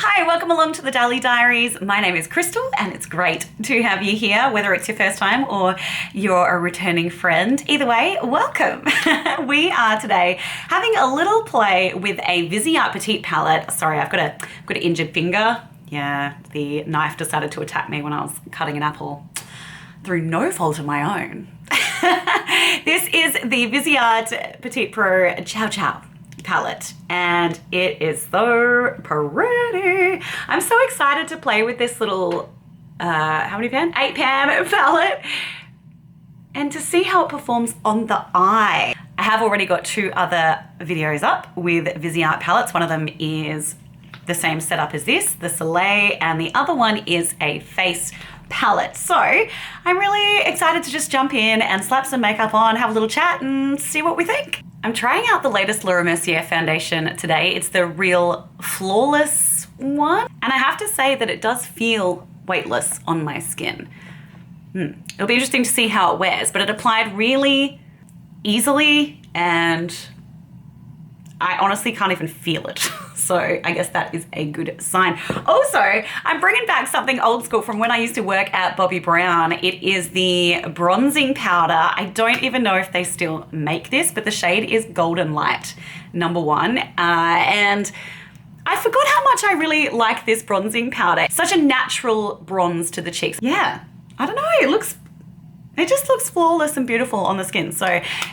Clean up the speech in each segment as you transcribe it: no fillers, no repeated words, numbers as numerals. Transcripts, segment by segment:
Hi, welcome along to the Daily Diaries. My name is Crystal and it's great to have you here, whether it's your first time or you're a returning friend. Either way, welcome. We are today having a little play with a Viseart Petit palette. Sorry, I've got an injured finger. Yeah, the knife decided to attack me when I was cutting an apple through no fault of my own. This is the Viseart Petit Pro Chou Chou palette and it is so pretty. I'm so excited to play with this little, how many pan? 8 pan palette and to see how it performs on the eye. I have already got 2 other videos up with Viseart palettes. One of them is the same setup as this, the Soleil, and the other one is a face palette. So I'm really excited to just jump in and slap some makeup on, have a little chat and see what we think. I'm trying out the latest Mercier foundation today. It's the Real Flawless one. And I have to say that it does feel weightless on my skin. It'll be interesting to see how it wears, but it applied really easily and I honestly can't even feel it. So I guess that is a good sign. Also, I'm bringing back something old school from when I used to work at Bobbi Brown. It is the bronzing powder. I don't even know if they still make this, but the shade is Golden Light #1. And I forgot how much I really like this bronzing powder. Such a natural bronze to the cheeks. Yeah, I don't know, it just looks flawless and beautiful on the skin. So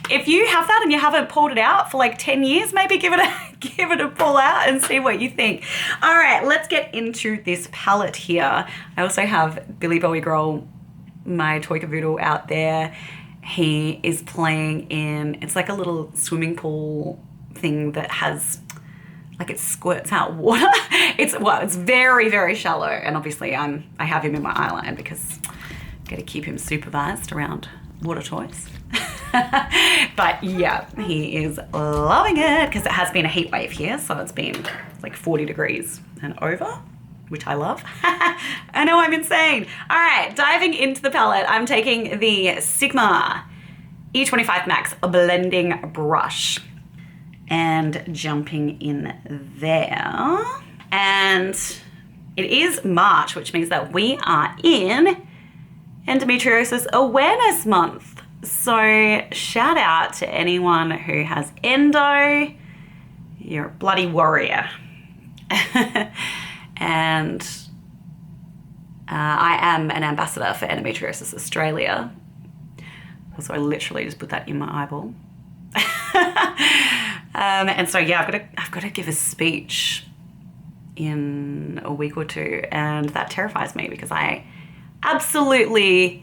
if you have that and you haven't pulled it out for like 10 years, maybe give it a pull out and see what you think. All right, let's get into this palette here. I also have Bobbi Brown, my toy cavoodle out there. He is playing in, it's like a little swimming pool thing that has, like it squirts out water. It's very, very shallow. And obviously I have him in my eye line because got to keep him supervised around water toys. But yeah, he is loving it because it has been a heat wave here. So it's been like 40 degrees and over, which I love. I know I'm insane. All right, diving into the palette, I'm taking the Sigma E25 Max blending brush and jumping in there. And it is March, which means that we are in Endometriosis Awareness Month. So shout out to anyone who has endo. You're a bloody warrior. And I am an ambassador for Endometriosis Australia. So I literally just put that in my eyeball. And so yeah, I've got to give a speech in a week or 2, and that terrifies me because I absolutely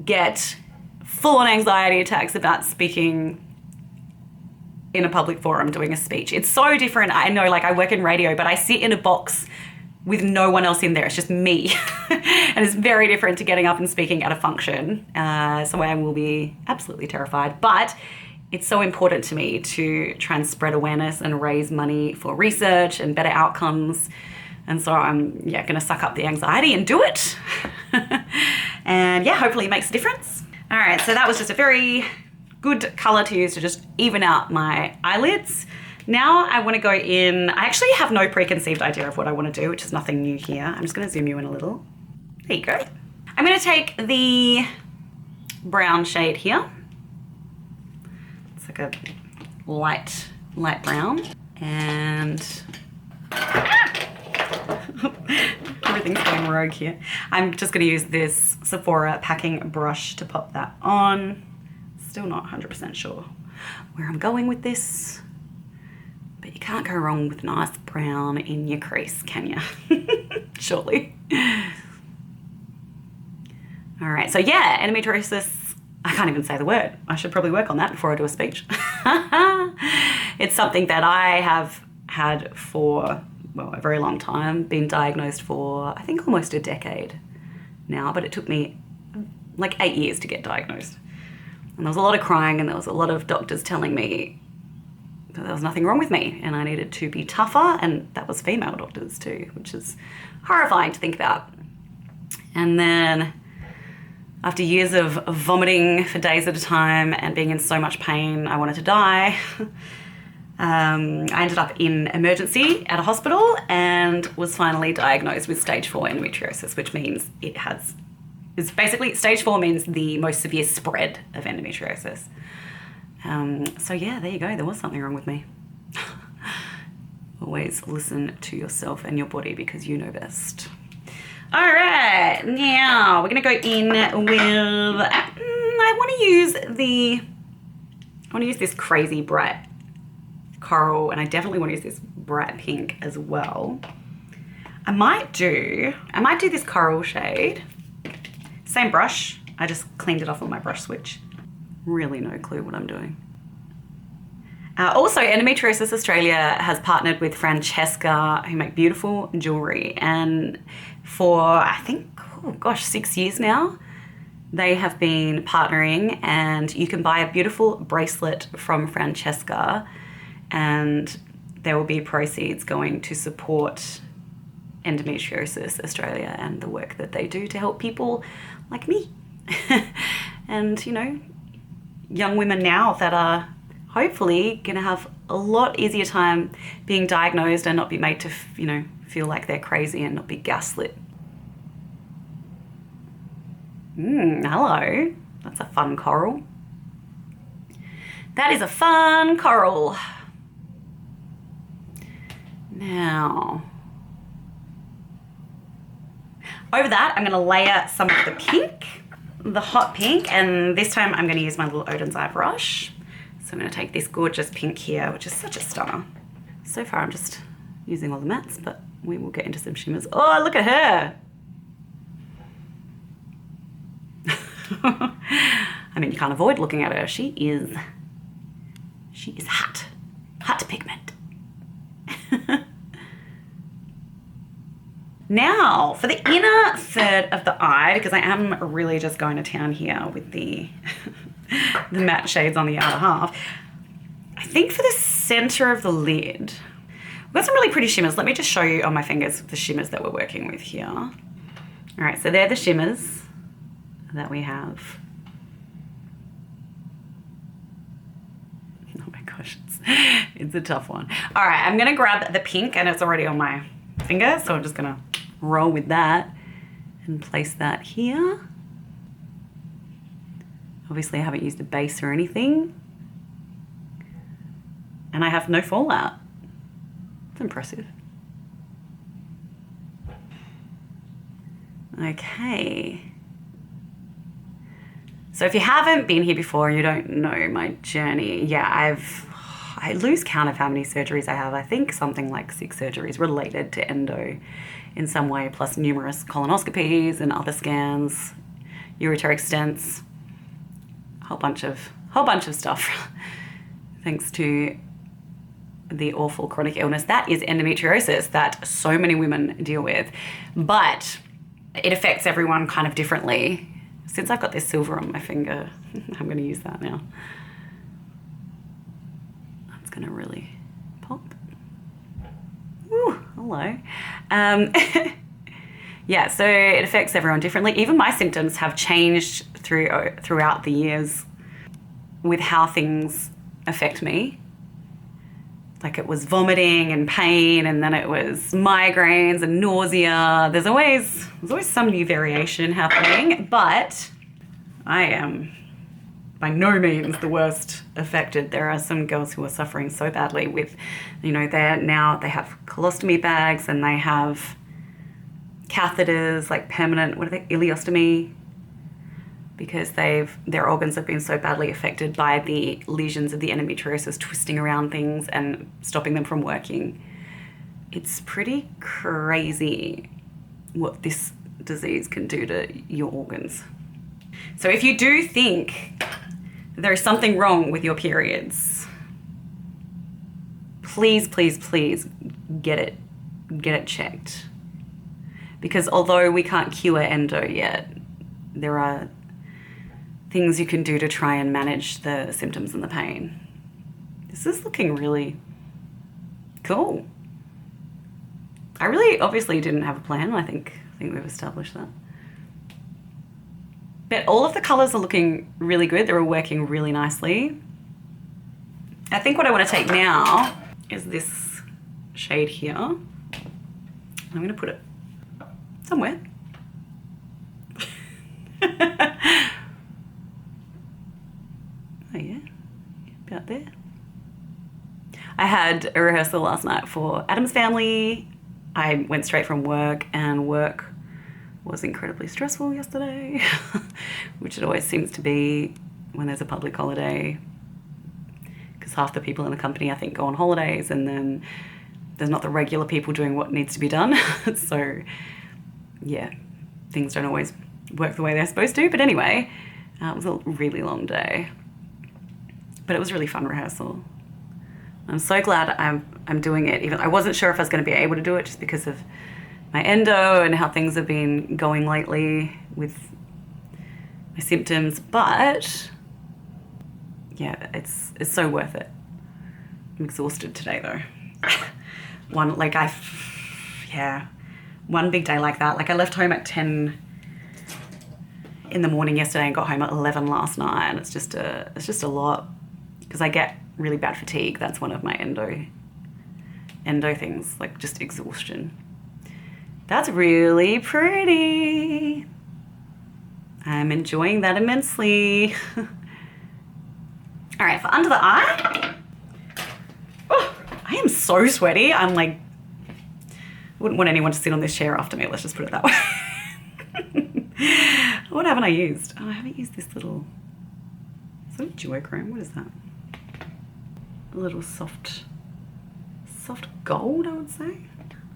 get full-on anxiety attacks about speaking in a public forum, doing a speech. It's so different. I know, like I work in radio, but I sit in a box with no one else in there. It's just me. And it's very different to getting up and speaking at a function. So I will be absolutely terrified, but it's so important to me to try and spread awareness and raise money for research and better outcomes. And so I'm gonna suck up the anxiety and do it. And yeah, hopefully it makes a difference. All right, so that was just a very good color to use to just even out my eyelids. Now I wanna go in, I actually have no preconceived idea of what I wanna do, which is nothing new here. I'm just gonna zoom you in a little. There you go. I'm gonna take the brown shade here. It's like a light brown. And everything's going rogue here. I'm just going to use this Sephora packing brush to pop that on. Still not 100% sure where I'm going with this, but you can't go wrong with nice brown in your crease, can you? Surely. All right, so yeah, endometriosis, I can't even say the word. I should probably work on that before I do a speech. It's something that I have had for a very long time, been diagnosed for, I think almost a decade now, but it took me like 8 years to get diagnosed. And there was a lot of crying and there was a lot of doctors telling me that there was nothing wrong with me and I needed to be tougher, and that was female doctors too, which is horrifying to think about. And then after years of vomiting for days at a time and being in so much pain, I wanted to die. I ended up in emergency at a hospital and was finally diagnosed with stage 4 endometriosis, which means it's basically stage 4 means the most severe spread of endometriosis. So yeah, there you go. There was something wrong with me. Always listen to yourself and your body because you know best. All right, now we're gonna go in with, I wanna use this crazy bright coral, and I definitely wanna use this bright pink as well. I might do this coral shade. Same brush, I just cleaned it off on my brush switch. Really no clue what I'm doing. Also, Endometriosis Australia has partnered with Francesca, who make beautiful jewelry, and for I think, 6 years now, they have been partnering, and you can buy a beautiful bracelet from Francesca, and there will be proceeds going to support Endometriosis Australia and the work that they do to help people like me. And, you know, young women now that are hopefully going to have a lot easier time being diagnosed and not be made to, you know, feel like they're crazy and not be gaslit. Hello. That's a fun coral. That is a fun coral. Now, over that, I'm going to layer some of the pink, the hot pink, and this time I'm going to use my little Odin's Eye brush. So I'm going to take this gorgeous pink here, which is such a stunner. So far I'm just using all the mattes, but we will get into some shimmers. Oh, look at her. I mean, you can't avoid looking at her. She is hot. Hot pigment. Now, for the inner third of the eye, because I am really just going to town here with the the matte shades on the outer half. I think for the center of the lid, we've got some really pretty shimmers. Let me just show you on my fingers the shimmers that we're working with here. All right, so they're the shimmers that we have. Oh my gosh, it's a tough one. All right, I'm gonna grab the pink, and it's already on my finger, so I'm just gonna roll with that and place that here. Obviously I haven't used a base or anything. And I have no fallout. It's impressive. Okay. So if you haven't been here before and you don't know my journey, yeah, I lose count of how many surgeries I have. I think something like 6 surgeries related to endo in some way, plus numerous colonoscopies and other scans, ureteric stents, whole bunch of stuff. Thanks to the awful chronic illness that is endometriosis that so many women deal with. But it affects everyone kind of differently. Since I've got this silver on my finger, I'm going to use that now. That's going to really pop. Ooh, hello. Yeah, so it affects everyone differently. Even my symptoms have changed throughout the years with how things affect me. Like it was vomiting and pain, and then it was migraines and nausea. There's always some new variation happening, but I am by no means the worst affected. There are some girls who are suffering so badly with, you know, they have colostomy bags and they have catheters, like permanent, ileostomy, because their organs have been so badly affected by the lesions of the endometriosis twisting around things and stopping them from working. It's pretty crazy what this disease can do to your organs. So if you do think there is something wrong with your periods, please, please, please get it checked. Because although we can't cure endo yet, there are things you can do to try and manage the symptoms and the pain. This is looking really cool. I really obviously didn't have a plan. I think we've established that. But all of the colors are looking really good. They're all working really nicely. I think what I want to take now is this shade here. I'm going to put it somewhere. Oh yeah, about there. I had a rehearsal last night for Adam's Family. I went straight from work, and work was incredibly stressful yesterday, which it always seems to be when there's a public holiday, because half the people in the company I think go on holidays, and then there's not the regular people doing what needs to be done. So yeah, things don't always work the way they're supposed to. But anyway, it was a really long day, but it was a really fun rehearsal. I'm so glad I'm doing it. Even I wasn't sure if I was going to be able to do it just because of my endo and how things have been going lately with my symptoms, but yeah, it's so worth it. I'm exhausted today though. One big day like that. Like I left home at 10 in the morning yesterday and got home at 11 last night, and it's just a lot because I get really bad fatigue. That's one of my endo things, like just exhaustion. That's really pretty. I'm enjoying that immensely. All right, for under the eye. Oh, I am so sweaty. I'm like, wouldn't want anyone to sit on this chair after me. Let's just put it that way. What haven't I used? Oh, I haven't used this little, is that a duochrome? What is that? A little soft gold, I would say.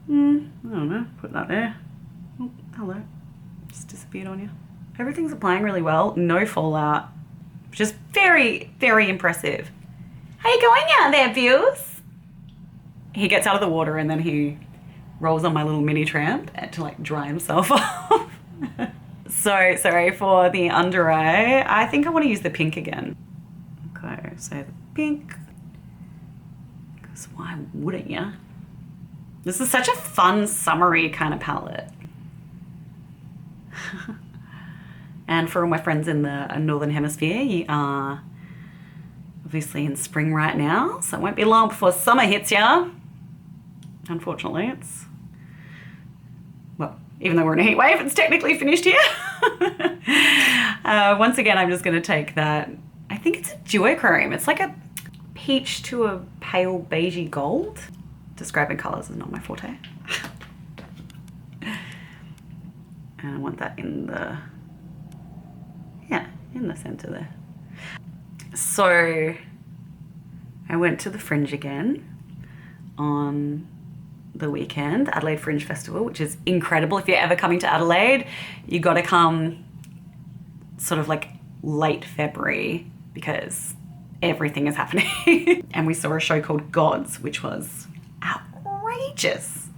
I don't know, put that there. Oh, hello, just disappeared on you. Everything's applying really well, no fallout. Just very, very impressive. How you going out there, Views? He gets out of the water and then he rolls on my little mini tramp to like dry himself off. So sorry for the under eye. I think I want to use the pink again. Okay, so the pink. Because why wouldn't you? This is such a fun, summery kind of palette. And for all my friends in the Northern Hemisphere, you are obviously in spring right now, so it won't be long before summer hits ya. Unfortunately, it's, well, even though we're in a heat wave, it's technically finished here. Once again, I'm just going to take that, I think it's a duochrome. It's like a peach to a pale beigey gold. Describing colours is not my forte. And I want that in the, yeah, in the centre there. So I went to the Fringe again on the weekend, Adelaide Fringe Festival, which is incredible. If you're ever coming to Adelaide, you got to come sort of like late February because everything is happening. And we saw a show called Gods, which was outrageous,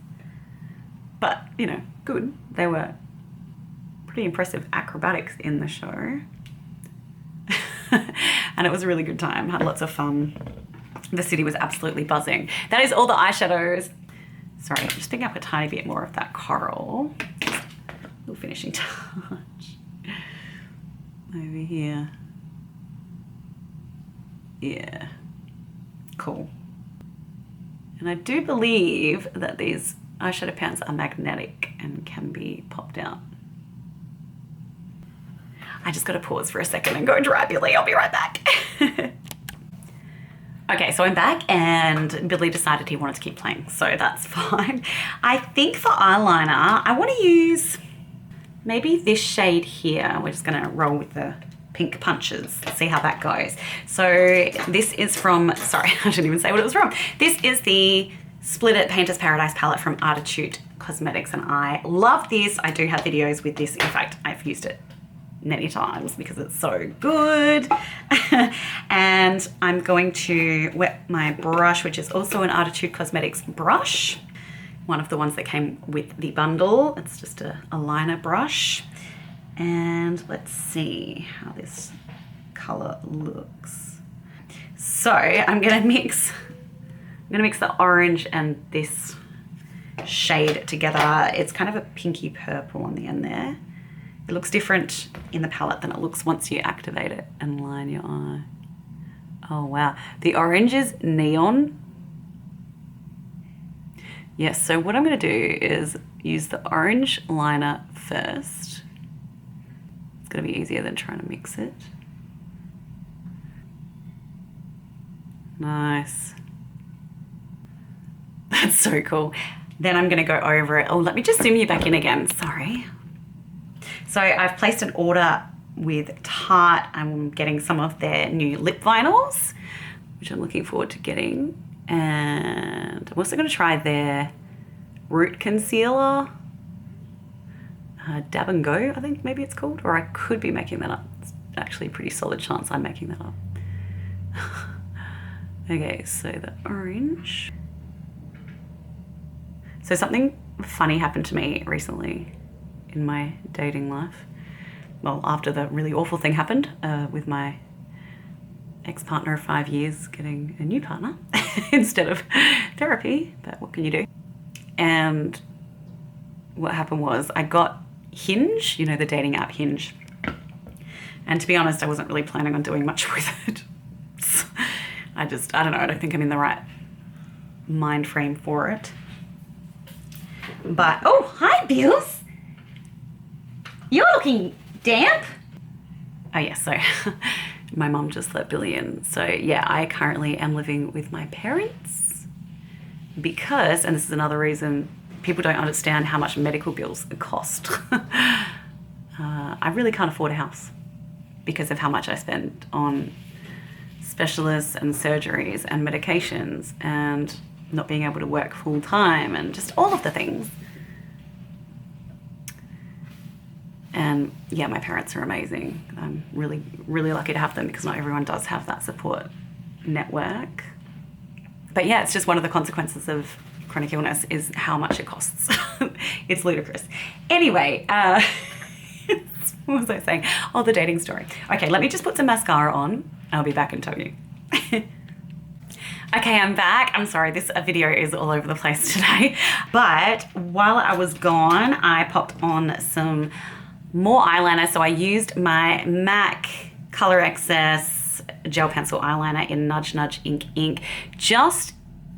but you know, good. They were pretty impressive acrobatics in the show. And it was a really good time, had lots of fun. The city was absolutely buzzing. That is all the eyeshadows. Sorry, I'm just picking up a tiny bit more of that coral. Little finishing touch. Over here. Yeah, cool. And I do believe that these eyeshadow pans are magnetic and can be popped out. I just got to pause for a second and go dry Billy. I'll be right back. Okay, so I'm back and Billy decided he wanted to keep playing, so that's fine. I think for eyeliner, I want to use maybe this shade here. We're just going to roll with the pink punches. Let's see how that goes. So this is from, sorry, I didn't even say what it was from. This is the Split It Painter's Paradise palette from Arttitude Cosmetics, and I love this. I do have videos with this. In fact, I've used it many times because it's so good. And I'm going to wet my brush, which is also an Arttitude Cosmetics brush. One of the ones that came with the bundle. It's just a liner brush. And let's see how this color looks. So I'm gonna mix the orange and this shade together. It's kind of a pinky purple on the end there. It looks different in the palette than it looks once you activate it and line your eye. Oh, wow. The orange is neon. Yes, so what I'm going to do is use the orange liner first. It's going to be easier than trying to mix it. Nice. That's so cool. Then I'm going to go over it. Oh, let me just zoom you back in again. Sorry. So I've placed an order with Tarte. I'm getting some of their new lip vinyls, which I'm looking forward to getting. And I'm also going to try their root concealer. Dab and Go, I think maybe it's called. Or I could be making that up. It's actually a pretty solid chance I'm making that up. Okay, so the orange. So something funny happened to me recently in my dating life. Well, after the really awful thing happened with my ex-partner of 5 years getting a new partner instead of therapy, but what can you do? And what happened was I got Hinge, you know, the dating app Hinge. And to be honest, I wasn't really planning on doing much with it. I don't know, I don't think I'm in the right mind frame for it. But, oh, hi, Bills. You're looking damp. Oh, yeah, so my mum just let Billy in. So, yeah, I currently am living with my parents because, and this is another reason people don't understand how much medical bills cost. I really can't afford a house because of how much I spend on specialists and surgeries and medications and not being able to work full time and just all of the things. And yeah, my parents are amazing. I'm really, really lucky to have them because not everyone does have that support network. But yeah, it's just one of the consequences of chronic illness is how much it costs. It's ludicrous. Anyway, what was I saying? Oh, the dating story. Okay, let me just put some mascara on. I'll be back and tell you. Okay, I'm back. I'm sorry, this video is all over the place today. But while I was gone, I popped on some more eyeliner. So I used my MAC Color Excess gel pencil eyeliner in Nudge Nudge Ink just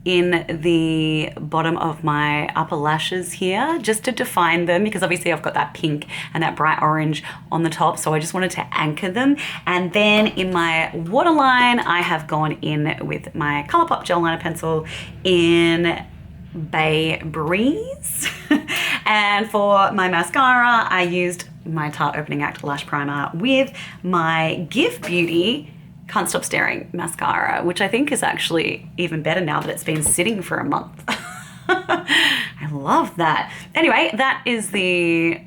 in the bottom of my upper lashes here, just to define them, because obviously I've got that pink and that bright orange on the top, so I just wanted to anchor them. And then in my waterline, I have gone in with my Colourpop gel liner pencil in Bay Breeze. And for my mascara, I used my Tarte Opening Act Lash Primer with my Gxve Beauty Can't Stop Staring mascara, which I think is actually even better now that it's been sitting for a month. I love that. Anyway, that is the,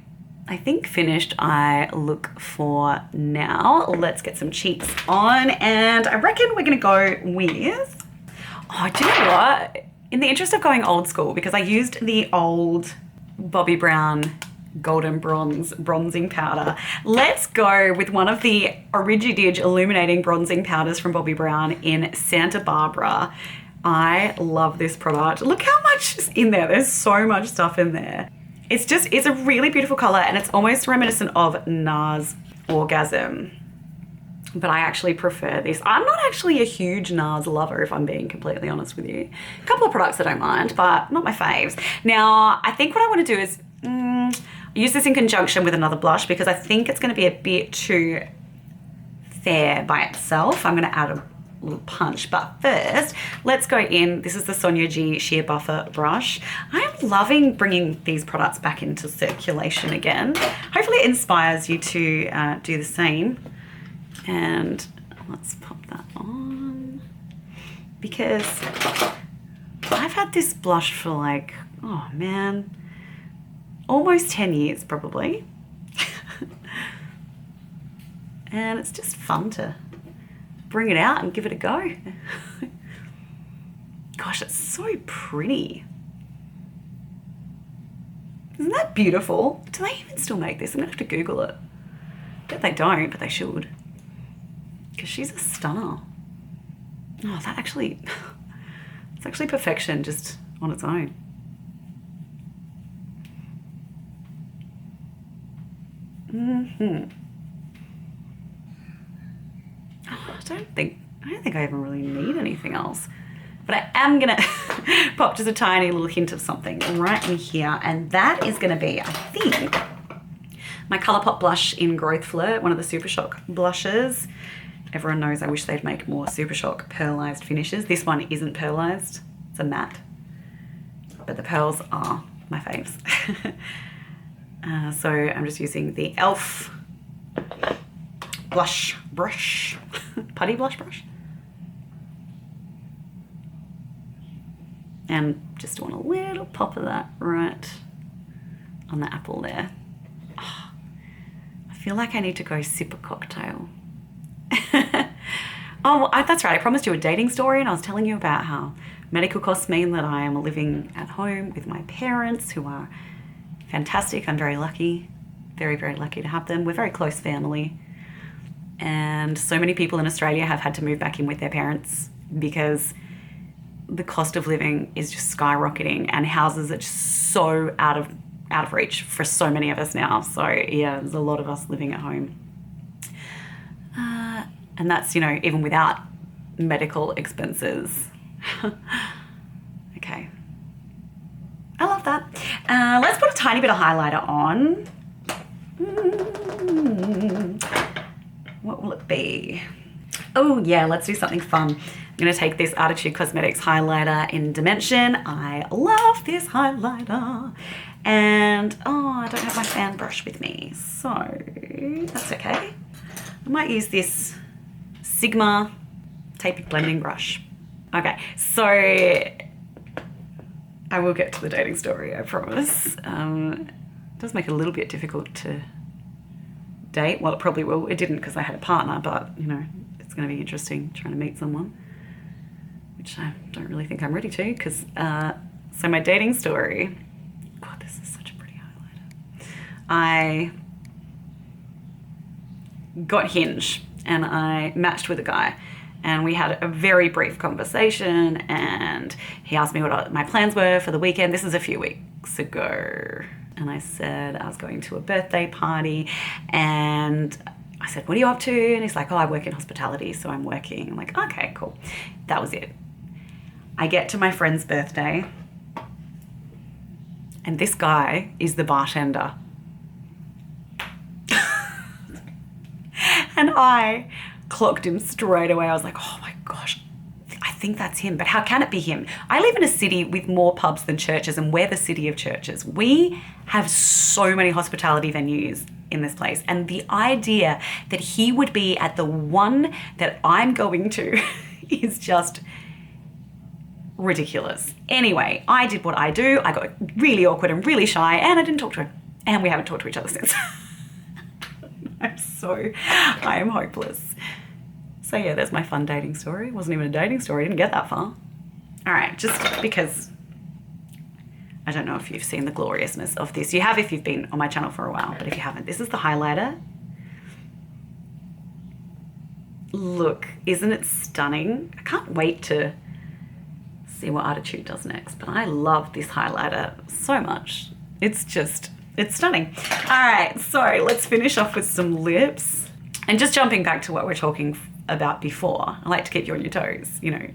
I think, finished eye look for now. Let's get some cheeks on, and I reckon we're gonna go with, oh, do you know what? In the interest of going old school, because I used the old Bobbi Brown golden bronze bronzing powder, let's go with one of the Origi illuminating bronzing powders from Bobbi Brown in Santa Barbara. I love this product. Look how much is in there. There's so much stuff in there. It's a really beautiful color, and it's almost reminiscent of NARS Orgasm, but I actually prefer this. I'm not actually a huge NARS lover, if I'm being completely honest with you. A couple of products I don't mind, but not my faves. Now, I think what I want to do is use this in conjunction with another blush, because I think it's going to be a bit too fair by itself. I'm going to add a little punch, but first let's go in. This is the Sonia G Sheer Buffer brush. I am loving bringing these products back into circulation again. Hopefully it inspires you to do the same. And let's pop that on, because I've had this blush for like, oh man, almost 10 years probably. And it's just fun to bring it out and give it a go. Gosh, it's so pretty. Isn't that beautiful? Do they even still make this? I'm gonna have to Google it. I bet they don't, but they should. Because she's a stunner. Oh, that actually, it's actually perfection just on its own. Oh, I don't think I don't think I even really need anything else. But I am gonna pop just a tiny little hint of something right in here. And that is gonna be, I think, my Colourpop blush in Growth Flirt, one of the Super Shock blushes. Everyone knows I wish they'd make more Super Shock pearlized finishes. This one isn't pearlized, it's a matte. But the pearls are my faves. So I'm just using the e.l.f. blush brush, putty blush brush. And just doing a little pop of that right on the apple there. Oh, I feel like I need to go sip a cocktail. Oh, that's right. I promised you a dating story, and I was telling you about how medical costs mean that I am living at home with my parents, who are fantastic. I'm very lucky, very, very lucky to have them. We're very close family. And so many people in Australia have had to move back in with their parents because the cost of living is just skyrocketing, and houses are just so out of reach for so many of us now. So yeah, there's a lot of us living at home. And that's, you know, even without medical expenses. Okay. I love that. Let's put a tiny bit of highlighter on. What will it be? Oh yeah, let's do something fun. I'm gonna take this Arttitude Cosmetics highlighter in Dimension. I love this highlighter. And, oh, I don't have my fan brush with me, so that's okay. I might use this Sigma tapered blending brush. Okay, so I will get to the dating story, I promise. It does make it a little bit difficult to date. Well, it probably will. It didn't because I had a partner, but, you know, it's going to be interesting trying to meet someone, which I don't really think I'm ready to, because, so my dating story, God, this is such a pretty highlighter. I got Hinge and I matched with a guy, and we had a very brief conversation, and he asked me what my plans were for the weekend. This is a few weeks ago. And I said I was going to a birthday party, and I said, what are you up to? And he's like, oh, I work in hospitality, so I'm working. I'm like, okay, cool. That was it. I get to my friend's birthday, and this guy is the bartender. And I clocked him straight away. I was like, oh my gosh, I think that's him, but how can it be him? I live in a city with more pubs than churches, and we're the city of churches. We have so many hospitality venues in this place, and the idea that he would be at the one that I'm going to is just ridiculous. Anyway, I did what I do. I got really awkward and really shy, and I didn't talk to him, and we haven't talked to each other since. I am hopeless. So yeah, there's my fun dating story. It wasn't even a dating story. I didn't get that far. All right, just because I don't know if you've seen the gloriousness of this. You have if you've been on my channel for a while, but if you haven't, this is the highlighter. Look, isn't it stunning? I can't wait to see what Arttitude does next, but I love this highlighter so much. It's stunning. All right, so let's finish off with some lips. And just jumping back to what we're talking about before, I like to keep you on your toes, you know.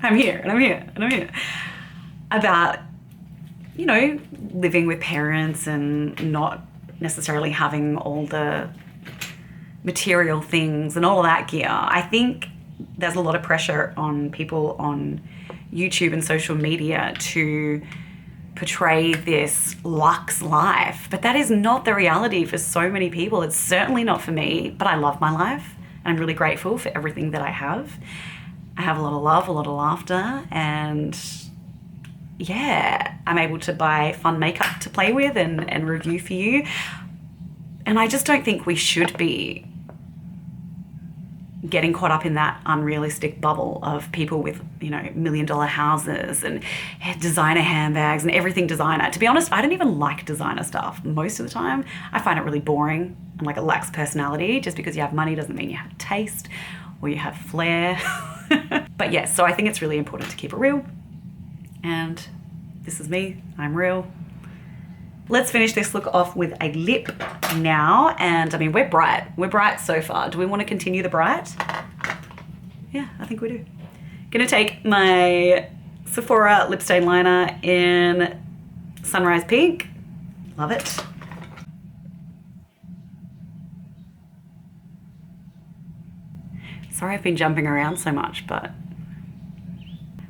I'm here and I'm here and I'm here. About, you know, living with parents and not necessarily having all the material things and all of that gear. I think there's a lot of pressure on people on YouTube and social media to portray this luxe life, but that is not the reality for so many people. It's certainly not for me, but I love my life, and I'm really grateful for everything that I have. I have a lot of love, a lot of laughter, and yeah, I'm able to buy fun makeup to play with and review for you. And I just don't think we should be getting caught up in that unrealistic bubble of people with, you know, $1 million houses and designer handbags and everything designer. To be honest, I don't even like designer stuff most of the time. I find it really boring and like it lacks personality. Just because you have money doesn't mean you have taste or you have flair. But yes, so I think it's really important to keep it real. And this is me, I'm real. Let's finish this look off with a lip now. And I mean, we're bright so far. Do we want to continue the bright? Yeah, I think we do. Gonna take my Sephora lip stain liner in Sunrise Pink. Love it. Sorry I've been jumping around so much, but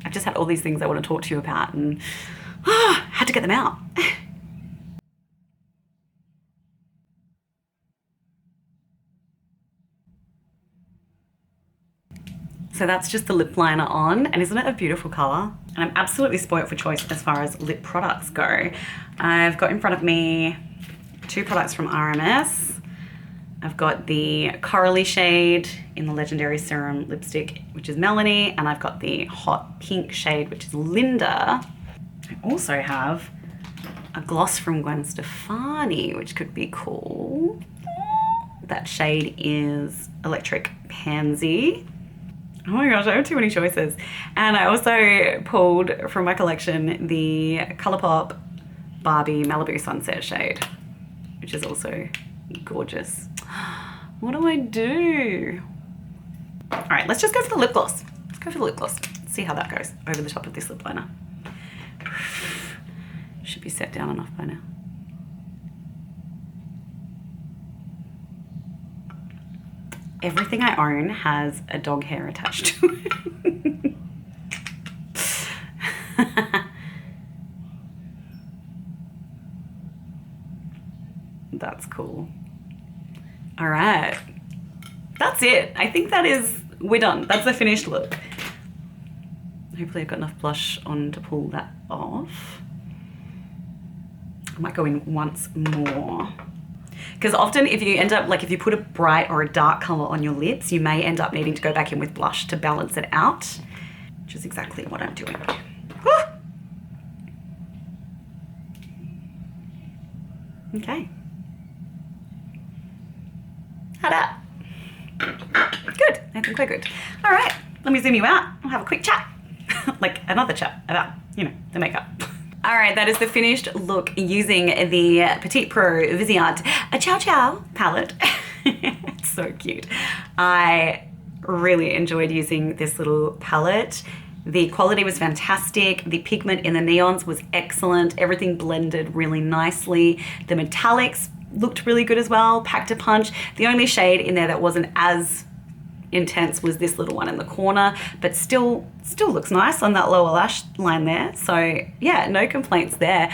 I've just had all these things I want to talk to you about and had to get them out. So that's just the lip liner on, and isn't it a beautiful color? And I'm absolutely spoilt for choice as far as lip products go. I've got in front of me 2 products from RMS. I've got the corally shade in the Legendary Serum lipstick, which is Melanie, and I've got the hot pink shade, which is Linda. I also have a gloss from Gwen Stefani, which could be cool. That shade is Electric Pansy. Oh my gosh, I have too many choices. And I also pulled from my collection the ColourPop Barbie Malibu Sunset shade, which is also gorgeous. What do I do? All right, let's just go for the lip gloss. Let's go for the lip gloss. See how that goes over the top of this lip liner. Should be set down enough by now. Everything I own has a dog hair attached to it. That's cool. All right, that's it. I think we're done. That's the finished look. Hopefully I've got enough blush on to pull that off. I might go in once more. Because often if you end up, like if you put a bright or a dark color on your lips, you may end up needing to go back in with blush to balance it out, which is exactly what I'm doing. Woo! Okay. How'd that? Good, I think we're good. All right, let me zoom you out. We'll have a quick chat. Like another chat about, you know, the makeup. All right, that is the finished look using the Petit Pro Viseart Chou Chou Palette. It's so cute. I really enjoyed using this little palette. The quality was fantastic. The pigment in the neons was excellent. Everything blended really nicely. The metallics looked really good as well, packed a punch. The only shade in there that wasn't as intense was this little one in the corner, but still looks nice on that lower lash line there. So yeah, no complaints there.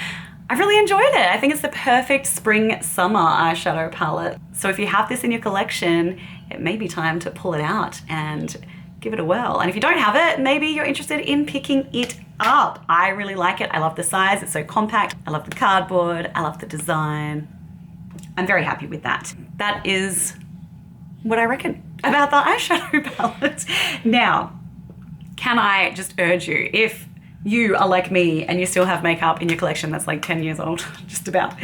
I really enjoyed it. I think it's the perfect spring summer eyeshadow palette. So if you have this in your collection, it may be time to pull it out and give it a whirl. And if you don't have it, maybe you're interested in picking it up. I really like it. I love the size. It's so compact. I love the cardboard. I love the design. I'm very happy with that. That is what I reckon about the eyeshadow palette. Now, can I just urge you, if you are like me and you still have makeup in your collection that's like 10 years old, just about,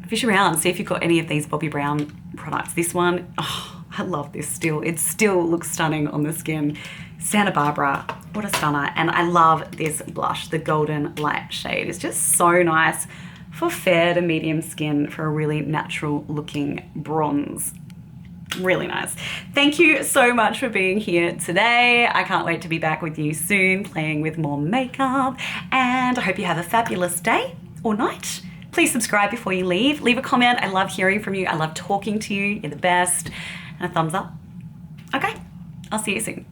fish around, see if you've got any of these Bobbi Brown products. This one, oh, I love this still. It still looks stunning on the skin. Santa Barbara, what a stunner. And I love this blush, the Golden Light shade. It's just so nice for fair to medium skin for a really natural looking bronze. Really nice. Thank you so much for being here today. I can't wait to be back with you soon playing with more makeup, and I hope you have a fabulous day or night. Please subscribe before you leave. Leave a comment. I love hearing from you. I love talking to you. You're the best. And a thumbs up. Okay, I'll see you soon.